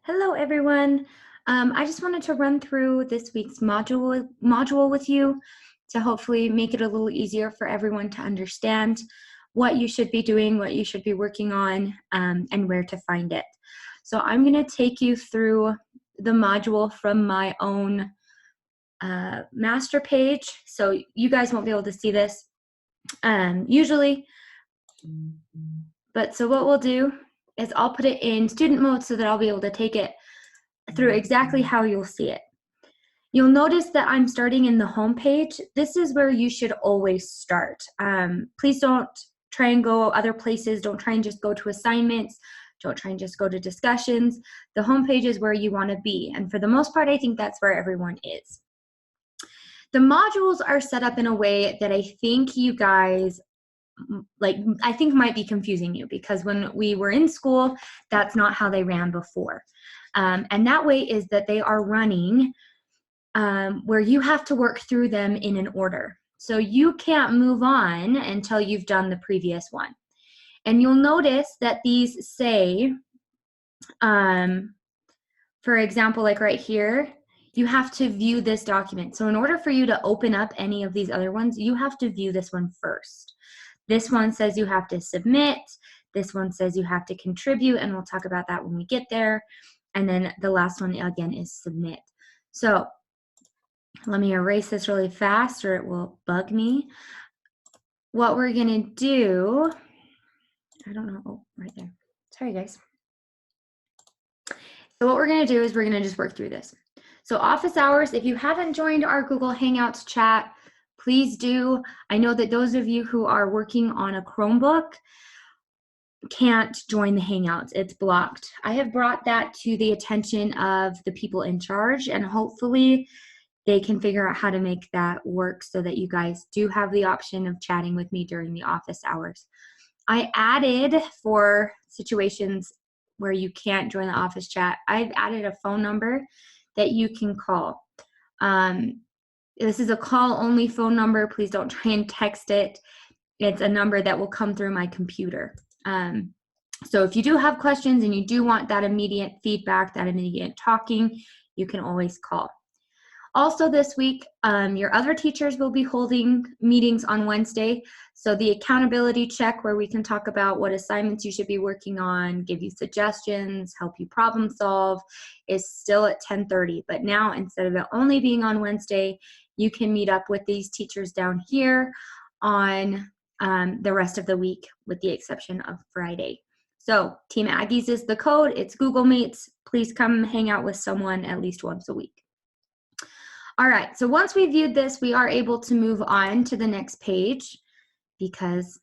Hello, everyone. I just wanted to run through this week's module with you to hopefully make it a little easier for everyone to understand what you should be doing, what you should be working on, and where to find it. So I'm going to take you through the module from my own master page. So you guys won't be able to see this usually. But so what we'll do is I'll put it in student mode so that I'll be able to take it through exactly how you'll see it. You'll notice that I'm starting in the home page. This is where you should always start. Please don't try and go other places. Don't try and just go to assignments. Don't try and just go to discussions. The home page is where you want to be. And for the most part, I think that's where everyone is. The modules are set up in a way that I think you guys might be confusing you, because when we were in school, that's not how they ran before. And that way is that they are running where you have to work through them in an order. So you can't move on until you've done the previous one. And you'll notice that these say, for example, like right here, you have to view this document. So in order for you to open up any of these other ones, you have to view this one first. This one says you have to submit. This one says you have to contribute, and we'll talk about that when we get there. And then the last one, again, is submit. So let me erase this really fast or it will bug me. What we're going to do, I don't know, oh, right there. Sorry, guys. So what we're going to do is we're going to just work through this. So office hours, if you haven't joined our Google Hangouts chat, please do. I know that those of you who are working on a Chromebook can't join the Hangouts. It's blocked. I have brought that to the attention of the people in charge, and hopefully they can figure out how to make that work so that you guys do have the option of chatting with me during the office hours. I added, for situations where you can't join the office chat, I've added a phone number that you can call. This is a call-only phone number. Please don't try and text it. It's a number that will come through my computer. So if you do have questions and you do want that immediate feedback, that immediate talking, you can always call. Also this week, your other teachers will be holding meetings on Wednesday. So the accountability check, where we can talk about what assignments you should be working on, give you suggestions, help you problem solve, is still at 10:30. But now, instead of it only being on Wednesday, you can meet up with these teachers down here on the rest of the week, with the exception of Friday. So Team Aggies is the code. It's Google Meets. Please come hang out with someone at least once a week. All right, so once we viewed this, we are able to move on to the next page because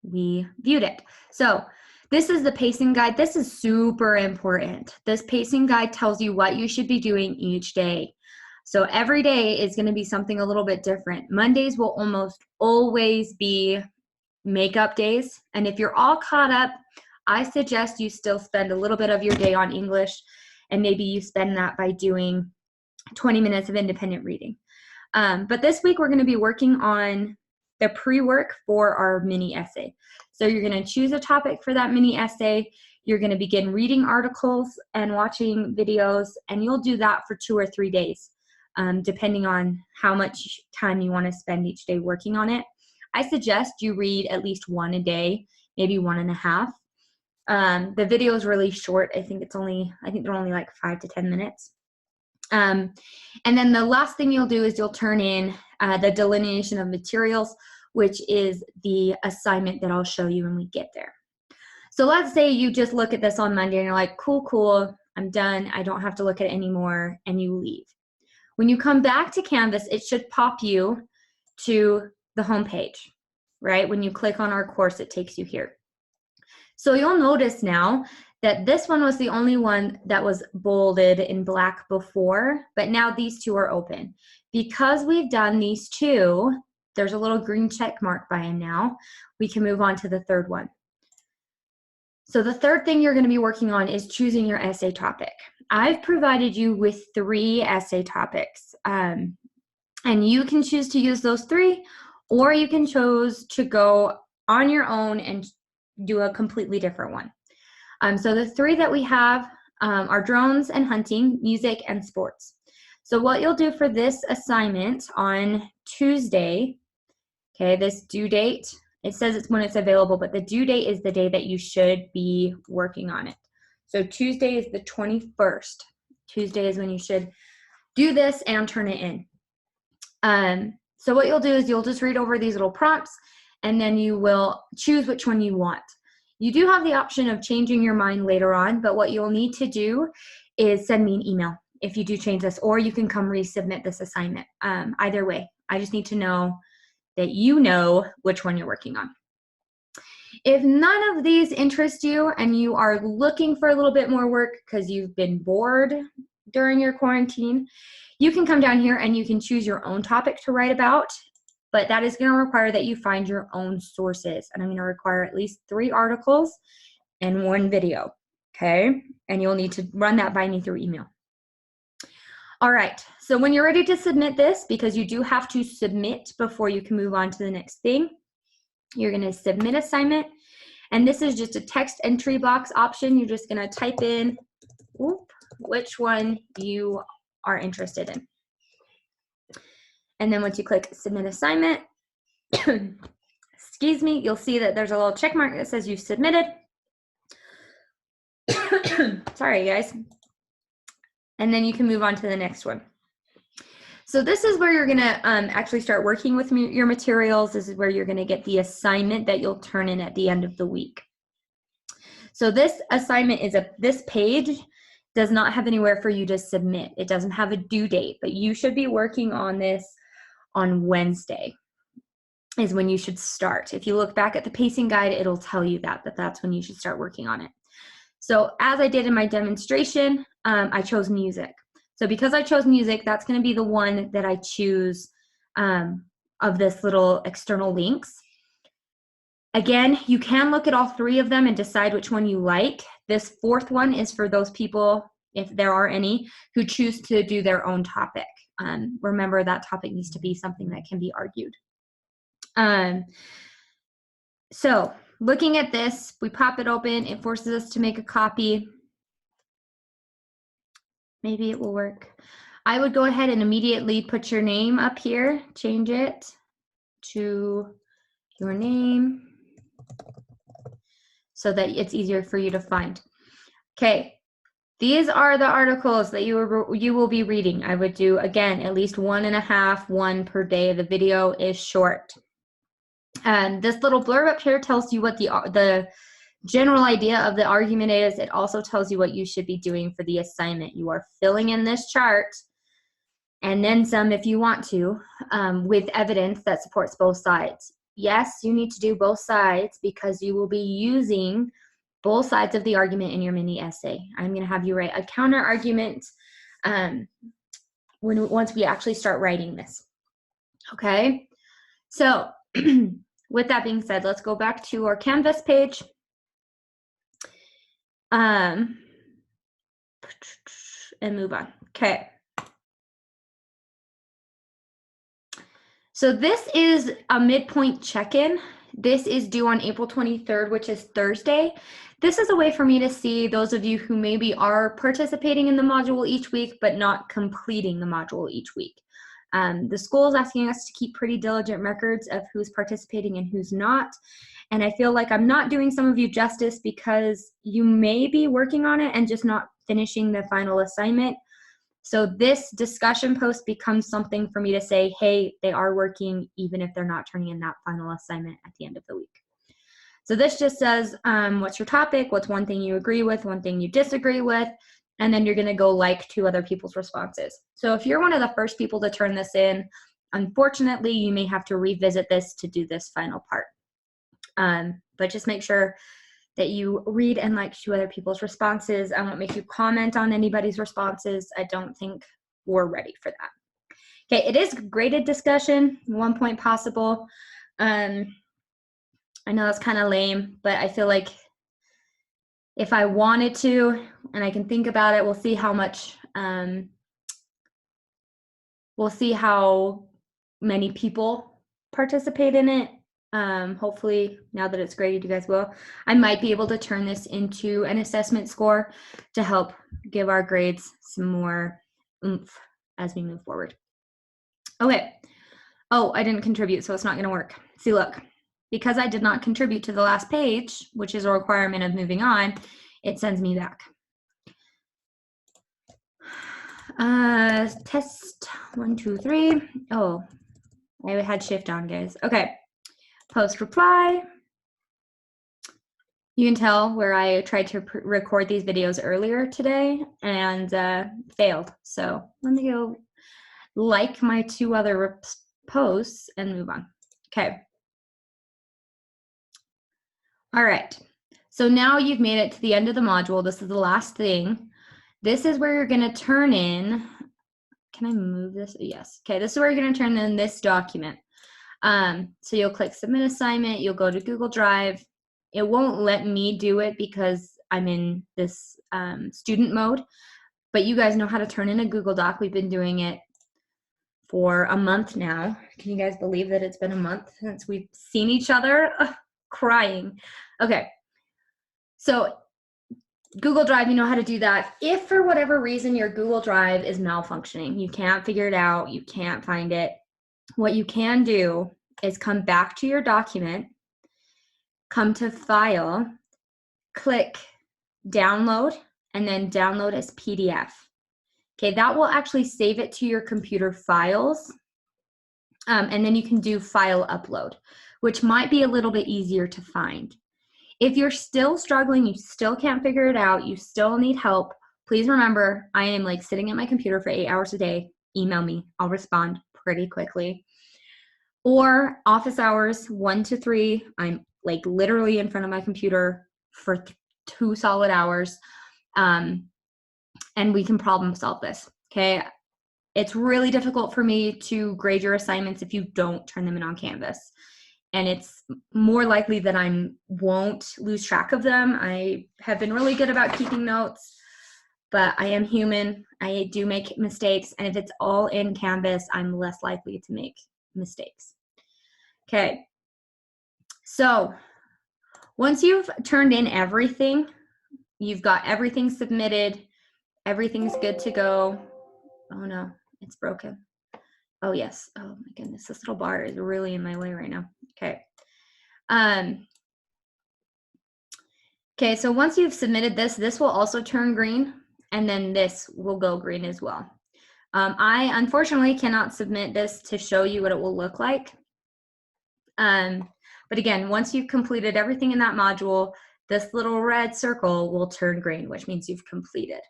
we viewed it. So this is the pacing guide. This is super important. This pacing guide tells you what you should be doing each day. So every day is going to be something a little bit different. Mondays will almost always be makeup days. And if you're all caught up, I suggest you still spend a little bit of your day on English, and maybe you spend that by doing 20 minutes of independent reading. But this week we're going to be working on the pre-work for our mini essay. So you're going to choose a topic for that mini essay. You're going to begin reading articles and watching videos, and you'll do that for 2 or 3 days, depending on how much time you want to spend each day working on it. I suggest you read at least 1 a day, maybe 1.5. The video is really short. I think they're only like 5 to 10 minutes. And then the last thing you'll do is you'll turn in the delineation of materials, which is the assignment that I'll show you when we get there. So let's say you just look at this on Monday and you're like, cool, I'm done. I don't have to look at it anymore, and you leave. When you come back to Canvas, it should pop you to the home page, right? When you click on our course, it takes you here. So you'll notice now that this one was the only one that was bolded in black before, but now these two are open. Because we've done these two, there's a little green check mark by them now, we can move on to the third one. So the third thing you're going to be working on is choosing your essay topic. I've provided you with 3 essay topics, and you can choose to use those 3, or you can choose to go on your own and do a completely different one. So the 3 that we have are drones and hunting, music, and sports. So what you'll do for this assignment on Tuesday, okay, this due date, it says it's when it's available, but the due date is the day that you should be working on it. So Tuesday is the 21st. Tuesday is when you should do this and turn it in. So what you'll do is you'll just read over these little prompts, and then you will choose which one you want. You do have the option of changing your mind later on, but what you'll need to do is send me an email if you do change this, or you can come resubmit this assignment. Either way, I just need to know that you know which one you're working on. If none of these interest you and you are looking for a little bit more work because you've been bored during your quarantine, you can come down here and you can choose your own topic to write about, but that is going to require that you find your own sources. And I'm going to require at least 3 articles and 1 video, okay? And you'll need to run that by me through email. All right, so when you're ready to submit this, because you do have to submit before you can move on to the next thing, you're going to submit assignment, and this is just a text entry box option. You're just going to type in which one you are interested in. And then once you click submit assignment, excuse me, you'll see that there's a little check mark that says you've submitted. Sorry, guys. And then you can move on to the next one. So this is where you're gonna actually start working with your materials. This is where you're gonna get the assignment that you'll turn in at the end of the week. So this assignment is this page does not have anywhere for you to submit. It doesn't have a due date, but you should be working on this on Wednesday is when you should start. If you look back at the pacing guide, it'll tell you that that's when you should start working on it. So as I did in my demonstration, I chose music. So because I chose music, that's going to be the one that I choose of this little external links. Again, you can look at all 3 of them and decide which one you like. This 4th one is for those people, if there are any, who choose to do their own topic. Remember, that topic needs to be something that can be argued. So looking at this, we pop it open. It forces us to make a copy. Maybe it will work. I would go ahead and immediately put your name up here, change it to your name so that it's easier for you to find. Okay, these are the articles that you will be reading. I would do, again, at least 1.5, 1 per day. The video is short. And this little blurb up here tells you what the general idea of the argument is. It also tells you what you should be doing for the assignment. You are filling in this chart and then some if you want to, with evidence that supports both sides. Yes, you need to do both sides because you will be using both sides of the argument in your mini essay. I'm going to have you write a counter argument once we actually start writing this. Okay, so with that being said, let's go back to our Canvas page. And move on. Okay. So this is a midpoint check-in. This is due on April 23rd, which is Thursday. This is a way for me to see those of you who maybe are participating in the module each week, but not completing the module each week. The school is asking us to keep pretty diligent records of who's participating and who's not. And I feel like I'm not doing some of you justice because you may be working on it and just not finishing the final assignment. So this discussion post becomes something for me to say, hey, they are working even if they're not turning in that final assignment at the end of the week. So this just says, what's your topic? What's one thing you agree with, one thing you disagree with? And then you're going to go like 2 other people's responses. So if you're one of the first people to turn this in, unfortunately, you may have to revisit this to do this final part. But just make sure that you read and like 2 other people's responses. I won't make you comment on anybody's responses. I don't think we're ready for that. Okay, it is graded discussion, 1 point possible. I know that's kind of lame, but I feel like if I wanted to, and I can think about it, we'll see how much, we'll see how many people participate in it. Hopefully, now that it's graded, you guys will. I might be able to turn this into an assessment score to help give our grades some more oomph as we move forward. Okay. Oh, I didn't contribute, so it's not going to work. See, look, because I did not contribute to the last page, which is a requirement of moving on, it sends me back. Test 1, 2, 3. Oh, I had shift on, guys. Okay. Post reply. You can tell where I tried to record these videos earlier today and failed. So let me go like my 2 other posts and move on. Okay. All right. So now you've made it to the end of the module. This is the last thing. This is where you're going to turn in. Can I move this? Yes. Okay. This is where you're going to turn in this document. So you'll click submit assignment. You'll go to Google Drive. It won't let me do it because I'm in this student mode, but you guys know how to turn in a Google Doc. We've been doing it for a month now. Can you guys believe that it's been a month since we've seen each other? Ugh, crying. Okay. So Google Drive, you know how to do that. If for whatever reason your Google Drive is malfunctioning, you can't figure it out, you can't find it, what you can do is come back to your document, come to File, click Download, and then Download as PDF. Okay, that will actually save it to your computer files, and then you can do File Upload, which might be a little bit easier to find. If you're still struggling, you still can't figure it out, you still need help, please remember, I am like sitting at my computer for 8 hours a day. Email me, I'll respond pretty quickly. Or office hours 1 to 3, I'm like literally in front of my computer for 2 solid hours, and we can problem solve this, okay? It's really difficult for me to grade your assignments if you don't turn them in on Canvas. And it's more likely that I won't lose track of them. I have been really good about keeping notes, but I am human. I do make mistakes. And if it's all in Canvas, I'm less likely to make mistakes. Okay. So once you've turned in everything, you've got everything submitted, everything's good to go. Oh no, it's broken. Oh yes, oh my goodness, this little bar is really in my way right now. Okay. Okay, so once you've submitted this, this will also turn green, and then this will go green as well. I unfortunately cannot submit this to show you what it will look like. But again, once you've completed everything in that module, this little red circle will turn green, which means you've completed.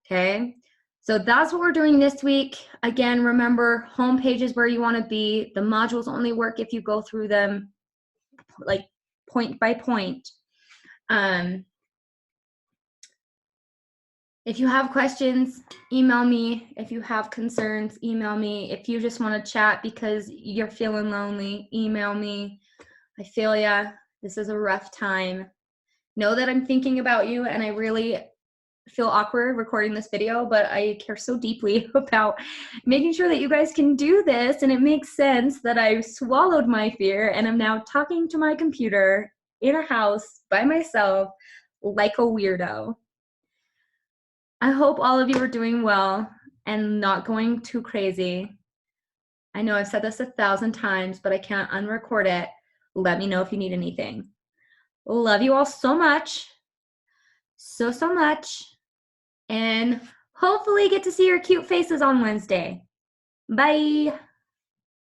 Okay, so that's what we're doing this week. Again, remember, home page is where you want to be. The modules only work if you go through them like point by point. If you have questions, email me. If you have concerns, email me. If you just want to chat because you're feeling lonely, email me. I feel ya. This is a rough time. Know that I'm thinking about you, and I really feel awkward recording this video, but I care so deeply about making sure that you guys can do this, and it makes sense that I swallowed my fear and I'm now talking to my computer in a house by myself like a weirdo. I hope all of you are doing well and not going too crazy. I know I've said this 1,000 times, but I can't unrecord it. Let me know if you need anything. Love you all so much. So much. And hopefully get to see your cute faces on Wednesday. Bye.